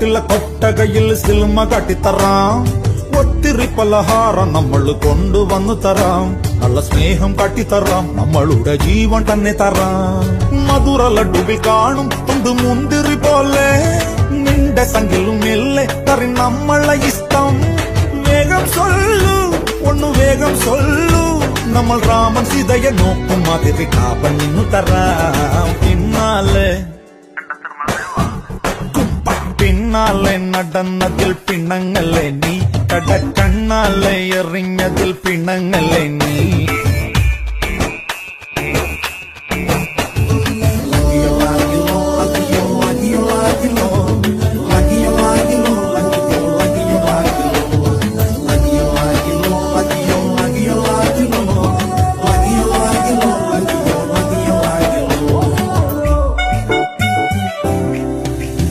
വീട്ടിലെ കൊട്ടകയിൽ സിൽമ കാട്ടിത്തറാം. ഒത്തിരി പലഹാരം നമ്മൾ കൊണ്ടുവന്നു തരാം. നല്ല സ്നേഹം കാട്ടിത്തറാം. നമ്മളുടെ ജീവൻ തന്നെ തരാം. മധുര ലഡുവിൽ കാണും തൊണ്ട് മുന്തിരി പോലെ നിന്റെ സംഖ്യലും ഇല്ലേ കറി നമ്മളെ ഇഷ്ടം. വേഗം സൊല്ലു ഒന്നു വേഗം സൊല്ലു. നമ്മൾ രാമൻ സീതയെ നോക്കും മാതിരി കാപ്പണിന്നു തരാം. പിന്നാലെ നടന്നതിൽ പിണങ്ങല്ലേ നീ. കടക്കണ്ണാലെ എറിഞ്ഞതിൽ പിണങ്ങല്ലേ നീ.